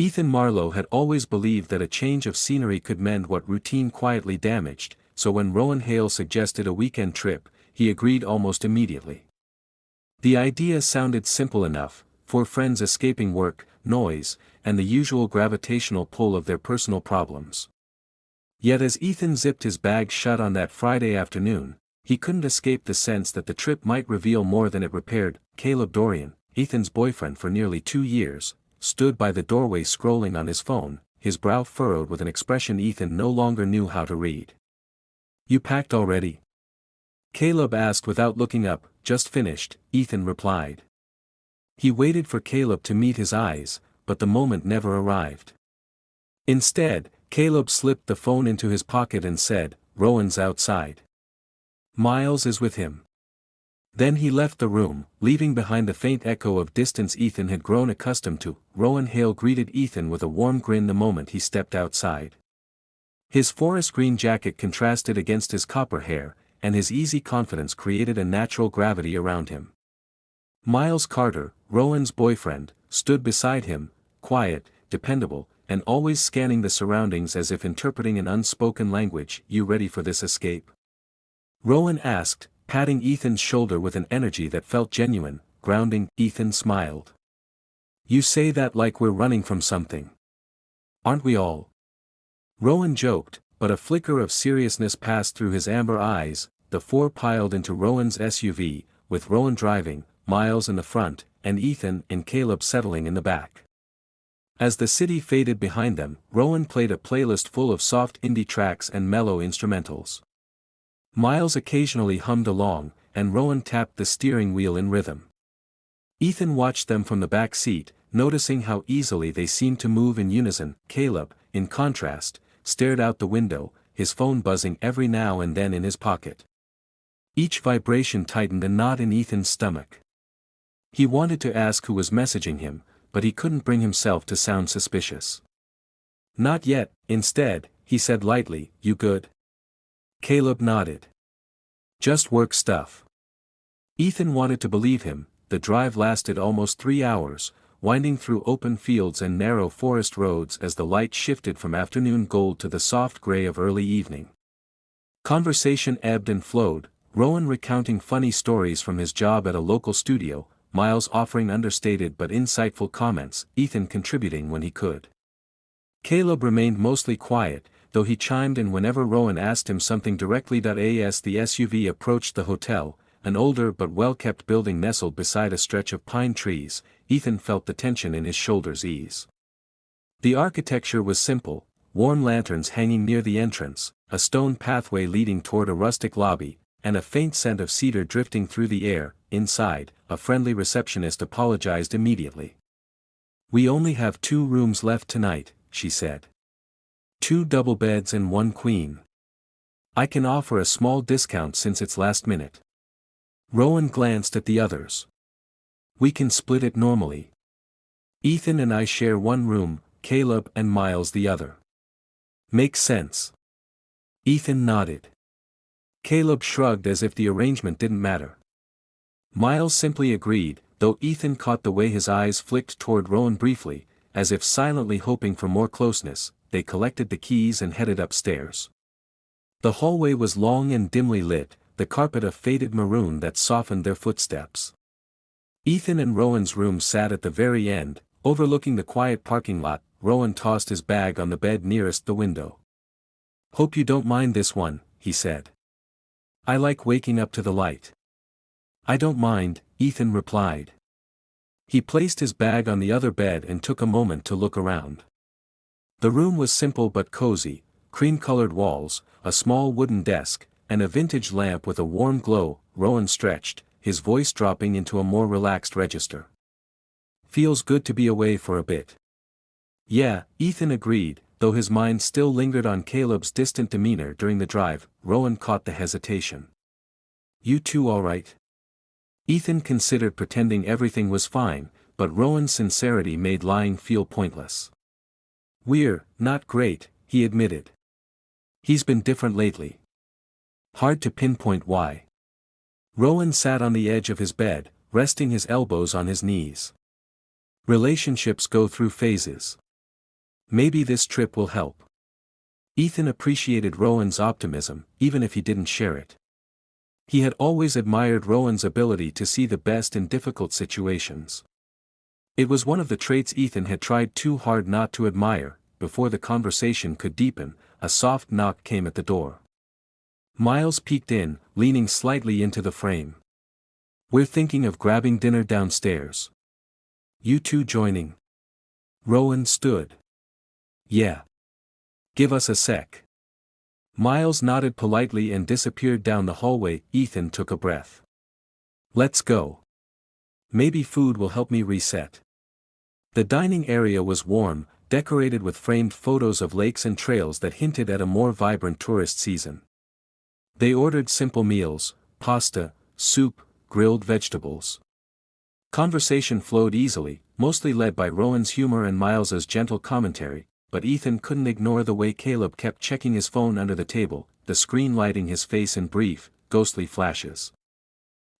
Ethan Marlowe had always believed that a change of scenery could mend what routine quietly damaged, so when Rowan Hale suggested a weekend trip, he agreed almost immediately. The idea sounded simple enough, 4 friends escaping work, noise, and the usual gravitational pull of their personal problems. Yet as Ethan zipped his bag shut on that Friday afternoon, he couldn't escape the sense that the trip might reveal more than it repaired. Caleb Dorian, Ethan's boyfriend for nearly 2 years, stood by the doorway scrolling on his phone, his brow furrowed with an expression Ethan no longer knew how to read. "You packed already?" Caleb asked without looking up. "Just finished," Ethan replied. He waited for Caleb to meet his eyes, but the moment never arrived. Instead, Caleb slipped the phone into his pocket and said, "Rowan's outside. Miles is with him." Then he left the room, leaving behind the faint echo of distance Ethan had grown accustomed to. Rowan Hale greeted Ethan with a warm grin the moment he stepped outside. His forest green jacket contrasted against his copper hair, and his easy confidence created a natural gravity around him. Miles Carter, Rowan's boyfriend, stood beside him, quiet, dependable, and always scanning the surroundings as if interpreting an unspoken language. "You ready for this escape?" Rowan asked, patting Ethan's shoulder with an energy that felt genuine, grounding. Ethan smiled. "You say that like we're running from something. Aren't we all?" Rowan joked, but a flicker of seriousness passed through his amber eyes. The 4 piled into Rowan's SUV, with Rowan driving, Miles in the front, and Ethan and Caleb settling in the back. As the city faded behind them, Rowan played a playlist full of soft indie tracks and mellow instrumentals. Miles occasionally hummed along, and Rowan tapped the steering wheel in rhythm. Ethan watched them from the back seat, noticing how easily they seemed to move in unison. Caleb, in contrast, stared out the window, his phone buzzing every now and then in his pocket. Each vibration tightened a knot in Ethan's stomach. He wanted to ask who was messaging him, but he couldn't bring himself to sound suspicious. "Not yet." Instead, he said lightly, "You good?" Caleb nodded. "Just work stuff." Ethan wanted to believe him. The drive lasted almost 3 hours, winding through open fields and narrow forest roads as the light shifted from afternoon gold to the soft gray of early evening. Conversation ebbed and flowed, Rowan recounting funny stories from his job at a local studio, Miles offering understated but insightful comments, Ethan contributing when he could. Caleb remained mostly quiet, though he chimed in whenever Rowan asked him something directly. As the SUV approached the hotel, an older but well-kept building nestled beside a stretch of pine trees, Ethan felt the tension in his shoulders ease. The architecture was simple, warm lanterns hanging near the entrance, a stone pathway leading toward a rustic lobby, and a faint scent of cedar drifting through the air. Inside, a friendly receptionist apologized immediately. "We only have 2 rooms left tonight," she said. 2 double beds and 1 queen. I can offer a small discount since it's last minute." Rowan glanced at the others. "We can split it normally. Ethan and I share 1 room, Caleb and Miles the other." "Makes sense." Ethan nodded. Caleb shrugged as if the arrangement didn't matter. Miles simply agreed, though Ethan caught the way his eyes flicked toward Rowan briefly, as if silently hoping for more closeness. They collected the keys and headed upstairs. The hallway was long and dimly lit, the carpet a faded maroon that softened their footsteps. Ethan and Rowan's room sat at the very end, overlooking the quiet parking lot. Rowan tossed his bag on the bed nearest the window. "Hope you don't mind this one," he said. "I like waking up to the light." "I don't mind," Ethan replied. He placed his bag on the other bed and took a moment to look around. The room was simple but cozy, cream-colored walls, a small wooden desk, and a vintage lamp with a warm glow. Rowan stretched, his voice dropping into a more relaxed register. "Feels good to be away for a bit." "Yeah," Ethan agreed, though his mind still lingered on Caleb's distant demeanor during the drive. Rowan caught the hesitation. "You two all right?" Ethan considered pretending everything was fine, but Rowan's sincerity made lying feel pointless. "We're not great," he admitted. "He's been different lately. Hard to pinpoint why." Rowan sat on the edge of his bed, resting his elbows on his knees. "Relationships go through phases. Maybe this trip will help. Ethan appreciated Rowan's optimism, even if he didn't share it. He had always admired Rowan's ability to see the best in difficult situations. It was one of the traits Ethan had tried too hard not to admire. Before the conversation could deepen, a soft knock came at the door. Miles peeked in, leaning slightly into the frame. "We're thinking of grabbing dinner downstairs. You two joining?" Rowan stood. "Yeah. Give us a sec." Miles nodded politely and disappeared down the hallway. Ethan took a breath. "Let's go. Maybe food will help me reset." The dining area was warm, decorated with framed photos of lakes and trails that hinted at a more vibrant tourist season. They ordered simple meals: pasta, soup, grilled vegetables. Conversation flowed easily, mostly led by Rowan's humor and Miles's gentle commentary, but Ethan couldn't ignore the way Caleb kept checking his phone under the table, the screen lighting his face in brief, ghostly flashes.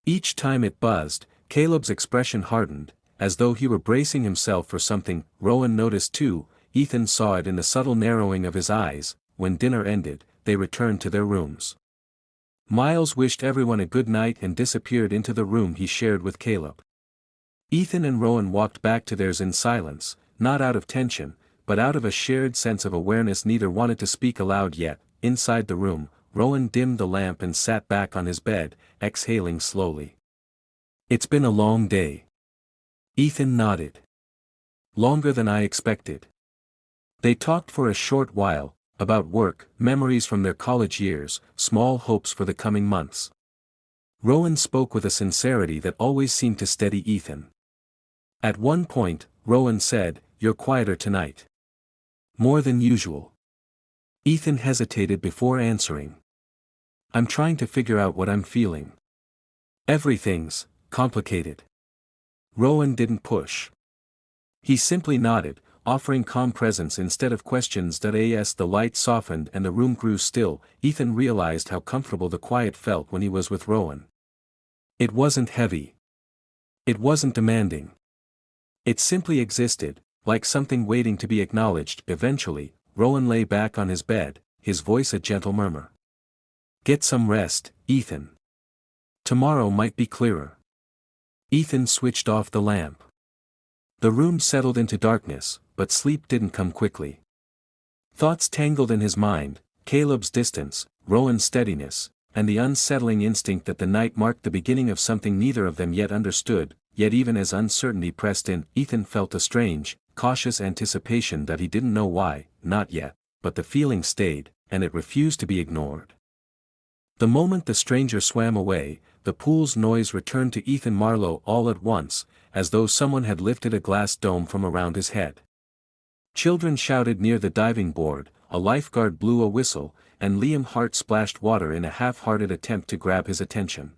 Each time it buzzed, Caleb's expression hardened, as though he were bracing himself for something. Rowan noticed too. Ethan saw it in the subtle narrowing of his eyes. When dinner ended, they returned to their rooms. Miles wished everyone a good night and disappeared into the room he shared with Caleb. Ethan and Rowan walked back to theirs in silence, not out of tension, but out of a shared sense of awareness. Neither wanted to speak aloud yet. Inside the room, Rowan dimmed the lamp and sat back on his bed, exhaling slowly. "It's been a long day." Ethan nodded. "Longer than I expected." They talked for a short while, about work, memories from their college years, small hopes for the coming months. Rowan spoke with a sincerity that always seemed to steady Ethan. At one point, Rowan said, "You're quieter tonight. More than usual." Ethan hesitated before answering. "I'm trying to figure out what I'm feeling. Everything's complicated." Rowan didn't push. He simply nodded, offering calm presence instead of questions. As the light softened and the room grew still, Ethan realized how comfortable the quiet felt when he was with Rowan. It wasn't heavy. It wasn't demanding. It simply existed, like something waiting to be acknowledged. Eventually, Rowan lay back on his bed, his voice a gentle murmur. "Get some rest, Ethan. Tomorrow might be clearer." Ethan switched off the lamp. The room settled into darkness, but sleep didn't come quickly. Thoughts tangled in his mind: Caleb's distance, Rowan's steadiness, and the unsettling instinct that the night marked the beginning of something neither of them yet understood. Yet even as uncertainty pressed in, Ethan felt a strange, cautious anticipation that he didn't know why. Not yet, but the feeling stayed, and it refused to be ignored. The moment the stranger swam away, the pool's noise returned to Ethan Marlowe all at once, as though someone had lifted a glass dome from around his head. Children shouted near the diving board, a lifeguard blew a whistle, and Liam Hart splashed water in a half-hearted attempt to grab his attention.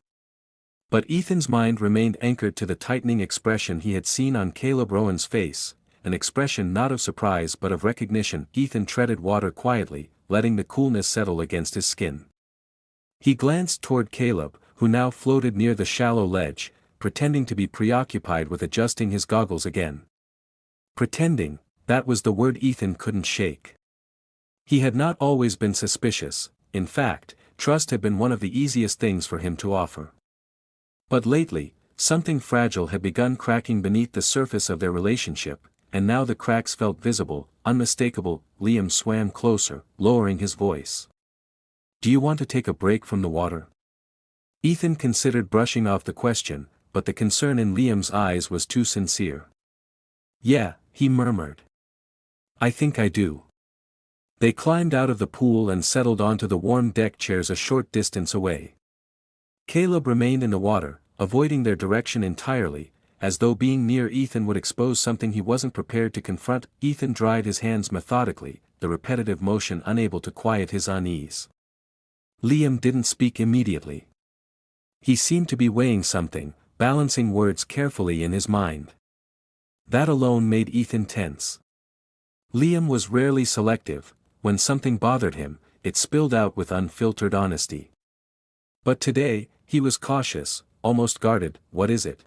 But Ethan's mind remained anchored to the tightening expression he had seen on Caleb Rowan's face, an expression not of surprise but of recognition. Ethan treaded water quietly, letting the coolness settle against his skin. He glanced toward Caleb, who now floated near the shallow ledge, pretending to be preoccupied with adjusting his goggles again. Pretending, that was the word Ethan couldn't shake. He had not always been suspicious. In fact, trust had been one of the easiest things for him to offer. But lately, something fragile had begun cracking beneath the surface of their relationship, and now the cracks felt visible, unmistakable. Liam swam closer, lowering his voice. "Do you want to take a break from the water?" Ethan considered brushing off the question, but the concern in Liam's eyes was too sincere. "Yeah," he murmured. "I think I do." They climbed out of the pool and settled onto the warm deck chairs a short distance away. Caleb remained in the water, avoiding their direction entirely, as though being near Ethan would expose something he wasn't prepared to confront. Ethan dried his hands methodically, the repetitive motion unable to quiet his unease. Liam didn't speak immediately. He seemed to be weighing something, balancing words carefully in his mind. That alone made Ethan tense. Liam was rarely selective. When something bothered him, it spilled out with unfiltered honesty. But today, he was cautious, almost guarded. "What is it?"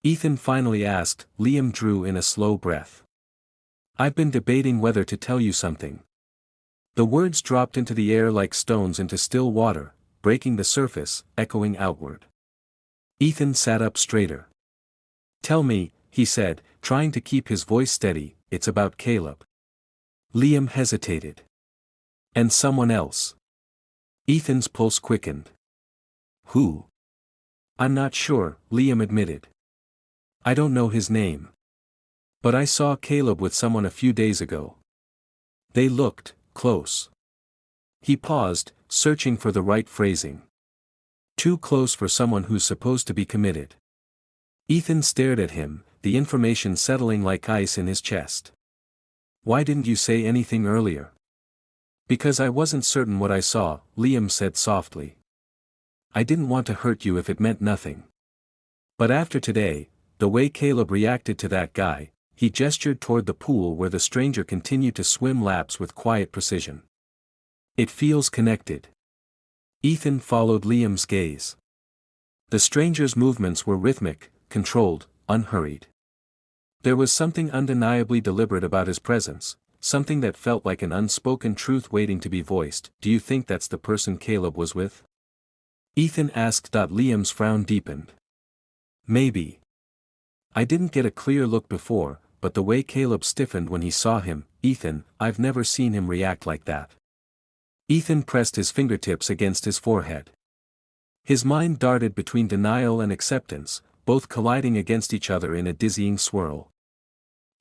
Ethan finally asked. Liam drew in a slow breath. I've been debating whether to tell you something. The words dropped into the air like stones into still water, breaking the surface, echoing outward. Ethan sat up straighter. Tell me, he said, trying to keep his voice steady, it's about Caleb. Liam hesitated. And someone else. Ethan's pulse quickened. Who? I'm not sure, Liam admitted. I don't know his name. But I saw Caleb with someone a few days ago. They looked close. He paused, searching for the right phrasing. Too close for someone who's supposed to be committed. Ethan stared at him, the information settling like ice in his chest. Why didn't you say anything earlier? Because I wasn't certain what I saw, Liam said softly. I didn't want to hurt you if it meant nothing. But after today, the way Caleb reacted to that guy, he gestured toward the pool where the stranger continued to swim laps with quiet precision. It feels connected. Ethan followed Liam's gaze. The stranger's movements were rhythmic, controlled, unhurried. There was something undeniably deliberate about his presence, something that felt like an unspoken truth waiting to be voiced. Do you think that's the person Caleb was with? Ethan asked. Liam's frown deepened. Maybe. I didn't get a clear look before, but the way Caleb stiffened when he saw him, Ethan, I've never seen him react like that. Ethan pressed his fingertips against his forehead. His mind darted between denial and acceptance, both colliding against each other in a dizzying swirl.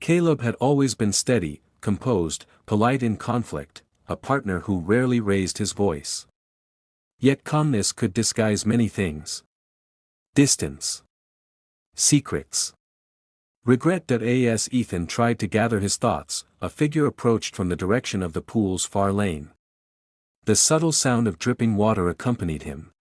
Caleb had always been steady, composed, polite in conflict, a partner who rarely raised his voice. Yet calmness could disguise many things. Distance. Secrets. Regret. As Ethan tried to gather his thoughts, a figure approached from the direction of the pool's far lane. The subtle sound of dripping water accompanied him.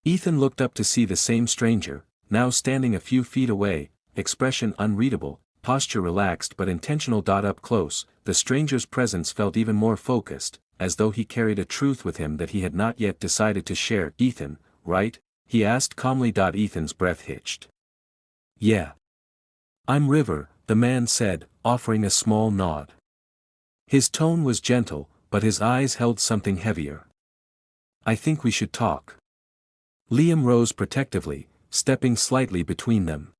Ethan looked up to see the same stranger, now standing a few feet away, expression unreadable, posture relaxed but intentional. Up close, the stranger's presence felt even more focused, as though he carried a truth with him that he had not yet decided to share. Ethan, right? He asked calmly. Ethan's breath hitched. Yeah. I'm River, the man said, offering a small nod. His tone was gentle, but his eyes held something heavier. I think we should talk. Liam rose protectively, stepping slightly between them.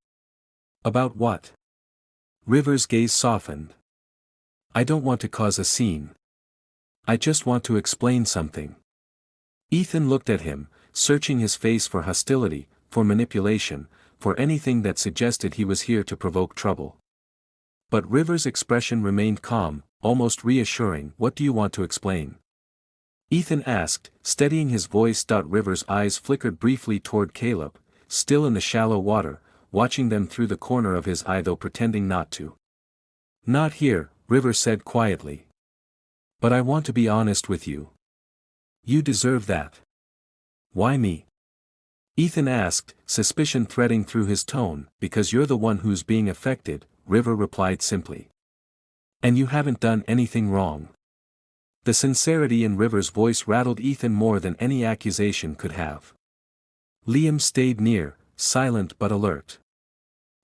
About what? River's gaze softened. I don't want to cause a scene. I just want to explain something. Ethan looked at him, searching his face for hostility, for manipulation, for anything that suggested he was here to provoke trouble. But River's expression remained calm, almost reassuring. What do you want to explain? Ethan asked, steadying his voice. River's eyes flickered briefly toward Caleb, still in the shallow water, watching them through the corner of his eye though pretending not to. Not here, River said quietly. But I want to be honest with you. You deserve that. Why me? Ethan asked, suspicion threading through his tone. Because you're the one who's being affected, River replied simply. And you haven't done anything wrong. The sincerity in River's voice rattled Ethan more than any accusation could have. Liam stayed near, silent but alert.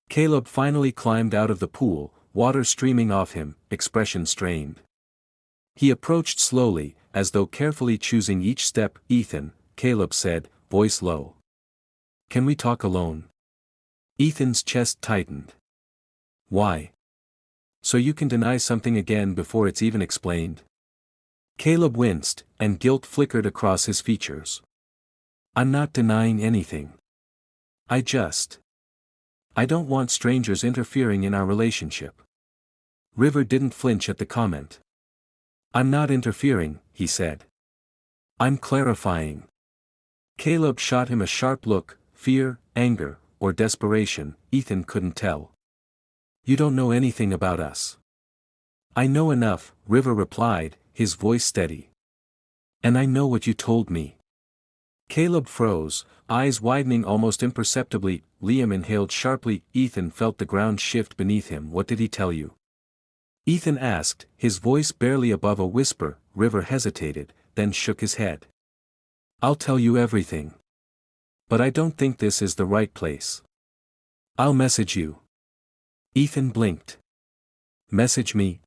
Caleb finally climbed out of the pool, water streaming off him, expression strained. He approached slowly, as though carefully choosing each step. Ethan, Caleb said, voice low. Can we talk alone? Ethan's chest tightened. Why? So you can deny something again before it's even explained? Caleb winced, and guilt flickered across his features. I'm not denying anything. I don't want strangers interfering in our relationship. River didn't flinch at the comment. I'm not interfering, he said. I'm clarifying. Caleb shot him a sharp look, fear, anger, or desperation. Ethan couldn't tell. You don't know anything about us. I know enough, River replied, his voice steady. And I know what you told me. Caleb froze, eyes widening almost imperceptibly. Liam inhaled sharply. Ethan felt the ground shift beneath him. What did he tell you? Ethan asked, his voice barely above a whisper. River hesitated, then shook his head. I'll tell you everything. But I don't think this is the right place. I'll message you. Ethan blinked. Message me?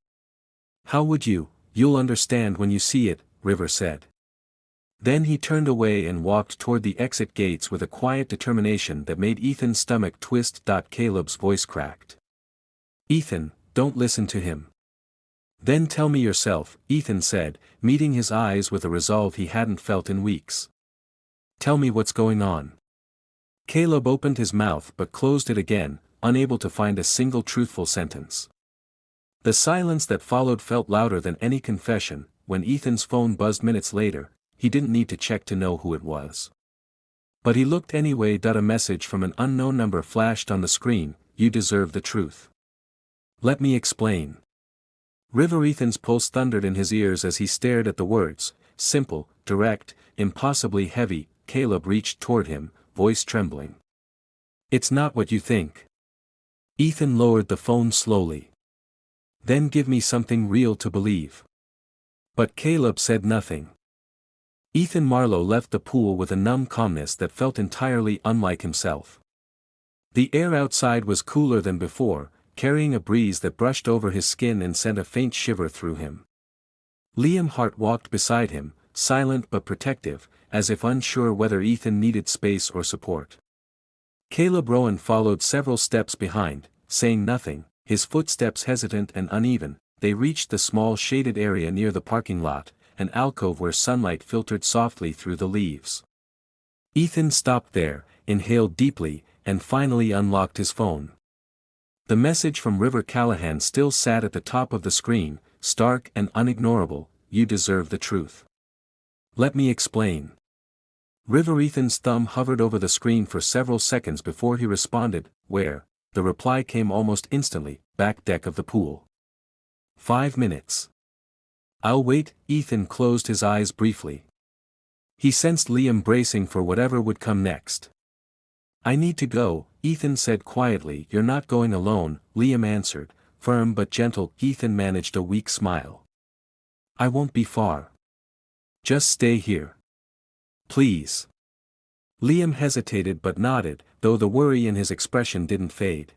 How would you? You'll understand when you see it, River said. Then he turned away and walked toward the exit gates with a quiet determination that made Ethan's stomach twist. Caleb's voice cracked. Ethan, don't listen to him. Then tell me yourself, Ethan said, meeting his eyes with a resolve he hadn't felt in weeks. Tell me what's going on. Caleb opened his mouth but closed it again, unable to find a single truthful sentence. The silence that followed felt louder than any confession. When Ethan's phone buzzed minutes later, he didn't need to check to know who it was. But he looked anyway. A message from an unknown number flashed on the screen. You deserve the truth. Let me explain. River. Ethan's pulse thundered in his ears as he stared at the words, simple, direct, impossibly heavy. Caleb reached toward him, voice trembling. It's not what you think. Ethan lowered the phone slowly. Then give me something real to believe. But Caleb said nothing. Ethan Marlowe left the pool with a numb calmness that felt entirely unlike himself. The air outside was cooler than before, carrying a breeze that brushed over his skin and sent a faint shiver through him. Liam Hart walked beside him, silent but protective, as if unsure whether Ethan needed space or support. Caleb Rowan followed several steps behind, saying nothing, his footsteps hesitant and uneven. They reached the small shaded area near the parking lot, an alcove where sunlight filtered softly through the leaves. Ethan stopped there, inhaled deeply, and finally unlocked his phone. The message from River Callahan still sat at the top of the screen, stark and unignorable. You deserve the truth. Let me explain. River. Ethan's thumb hovered over the screen for several seconds before he responded. Where? The reply came almost instantly. Back deck of the pool. 5 minutes. I'll wait. Ethan closed his eyes briefly. He sensed Liam bracing for whatever would come next. I need to go, Ethan said quietly. You're not going alone, Liam answered, firm but gentle. Ethan managed a weak smile. I won't be far. Just stay here. Please. Liam hesitated but nodded, though the worry in his expression didn't fade.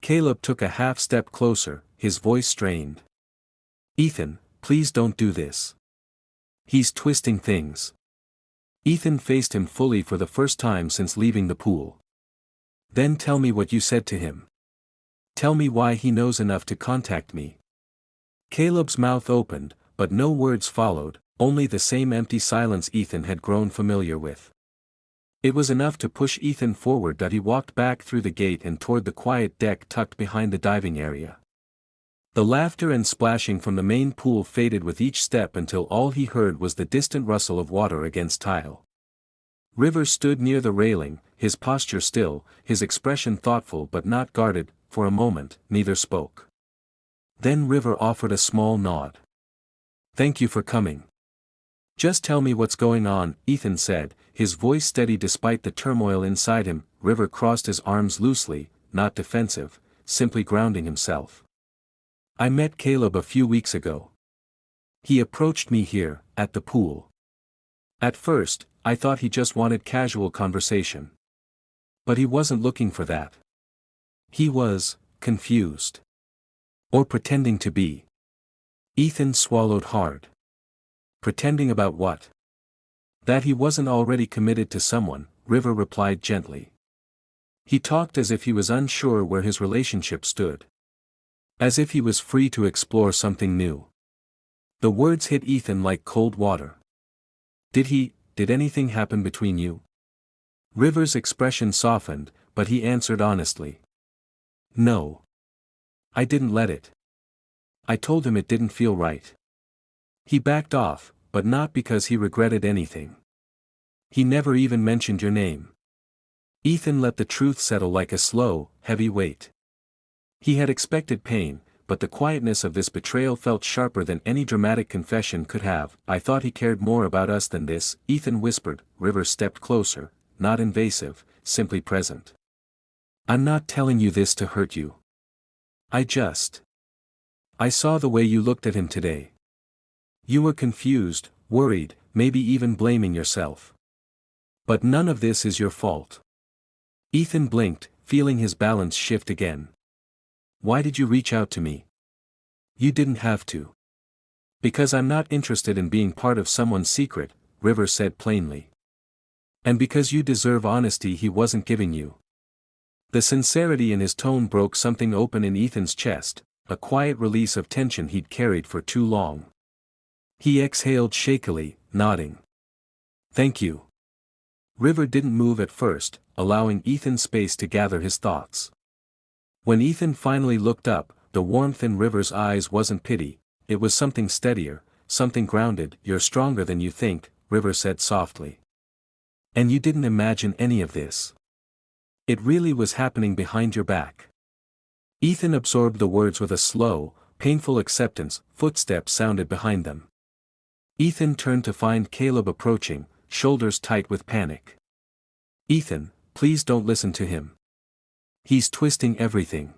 Caleb took a half step closer, his voice strained. Ethan, please don't do this. He's twisting things. Ethan faced him fully for the first time since leaving the pool. Then tell me what you said to him. Tell me why he knows enough to contact me. Caleb's mouth opened, but no words followed, only the same empty silence Ethan had grown familiar with. It was enough to push Ethan forward. He walked back through the gate and toward the quiet deck tucked behind the diving area. The laughter and splashing from the main pool faded with each step until all he heard was the distant rustle of water against tile. River stood near the railing, his posture still, his expression thoughtful but not guarded. For a moment, neither spoke. Then River offered a small nod. Thank you for coming. Just tell me what's going on, Ethan said, his voice steady despite the turmoil inside him. River crossed his arms loosely, not defensive, simply grounding himself. I met Caleb a few weeks ago. He approached me here, at the pool. At first, I thought he just wanted casual conversation. But he wasn't looking for that. He was confused. Or pretending to be. Ethan swallowed hard. Pretending about what? That he wasn't already committed to someone, River replied gently. He talked as if he was unsure where his relationship stood. As if he was free to explore something new. The words hit Ethan like cold water. Did anything happen between you? River's expression softened, but he answered honestly. No. I didn't let it. I told him it didn't feel right. He backed off, but not because he regretted anything. He never even mentioned your name. Ethan let the truth settle like a slow, heavy weight. He had expected pain, but the quietness of this betrayal felt sharper than any dramatic confession could have. I thought he cared more about us than this, Ethan whispered. River stepped closer, not invasive, simply present. I'm not telling you this to hurt you. I saw the way you looked at him today. You were confused, worried, maybe even blaming yourself. But none of this is your fault. Ethan blinked, feeling his balance shift again. Why did you reach out to me? You didn't have to. Because I'm not interested in being part of someone's secret, River said plainly. And because you deserve honesty he wasn't giving you. The sincerity in his tone broke something open in Ethan's chest, a quiet release of tension he'd carried for too long. He exhaled shakily, nodding. Thank you. River didn't move at first, allowing Ethan space to gather his thoughts. When Ethan finally looked up, the warmth in River's eyes wasn't pity, it was something steadier, something grounded. You're stronger than you think, River said softly. And you didn't imagine any of this. It really was happening behind your back. Ethan absorbed the words with a slow, painful acceptance. Footsteps sounded behind them. Ethan turned to find Caleb approaching, shoulders tight with panic. Ethan, please don't listen to him. He's twisting everything.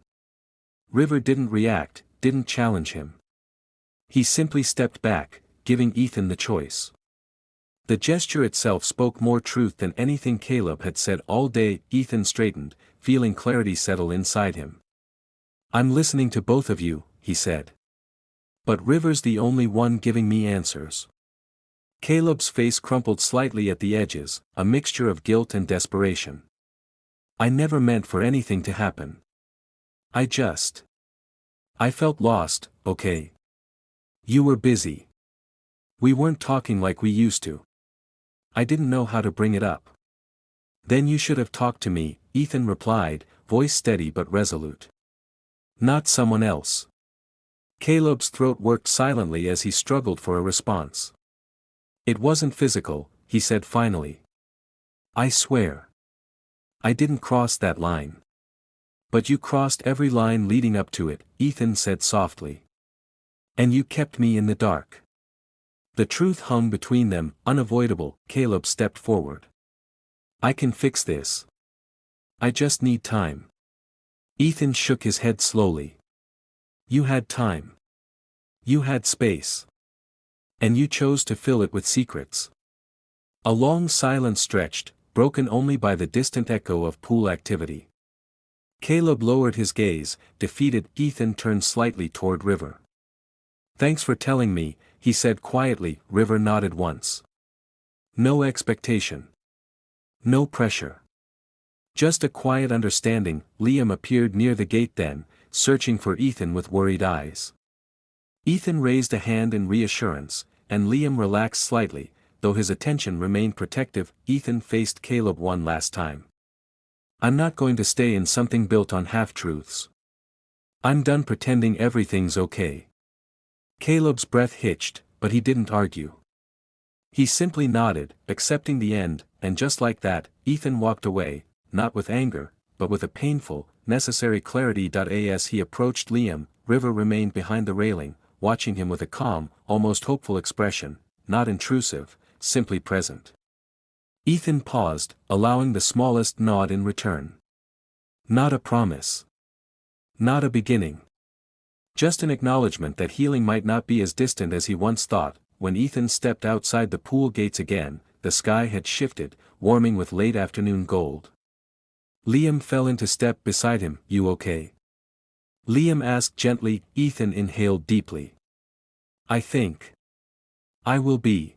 River didn't react, didn't challenge him. He simply stepped back, giving Ethan the choice. The gesture itself spoke more truth than anything Caleb had said all day. Ethan straightened, feeling clarity settle inside him. I'm listening to both of you, he said. But River's the only one giving me answers. Caleb's face crumpled slightly at the edges, a mixture of guilt and desperation. I never meant for anything to happen. I felt lost, okay? You were busy. We weren't talking like we used to. I didn't know how to bring it up. Then you should have talked to me, Ethan replied, voice steady but resolute. Not someone else. Caleb's throat worked silently as he struggled for a response. It wasn't physical, he said finally. I swear. I didn't cross that line. But you crossed every line leading up to it, Ethan said softly. And you kept me in the dark. The truth hung between them, unavoidable. Caleb stepped forward. I can fix this. I just need time. Ethan shook his head slowly. You had time. You had space. And you chose to fill it with secrets. A long silence stretched, broken only by the distant echo of pool activity. Caleb lowered his gaze, defeated. Ethan turned slightly toward River. Thanks for telling me, he said quietly. River nodded once. No expectation. No pressure. Just a quiet understanding. Liam appeared near the gate then, searching for Ethan with worried eyes. Ethan raised a hand in reassurance, and Liam relaxed slightly, though his attention remained protective. Ethan faced Caleb one last time. I'm not going to stay in something built on half-truths. I'm done pretending everything's okay. Caleb's breath hitched, but he didn't argue. He simply nodded, accepting the end, and just like that, Ethan walked away, not with anger, but with a painful, necessary clarity. As he approached Liam, River remained behind the railing, watching him with a calm, almost hopeful expression, not intrusive, simply present. Ethan paused, allowing the smallest nod in return. Not a promise. Not a beginning. Just an acknowledgement that healing might not be as distant as he once thought. When Ethan stepped outside the pool gates again, the sky had shifted, warming with late afternoon gold. Liam fell into step beside him. You okay? Liam asked gently. Ethan inhaled deeply. I think I will be.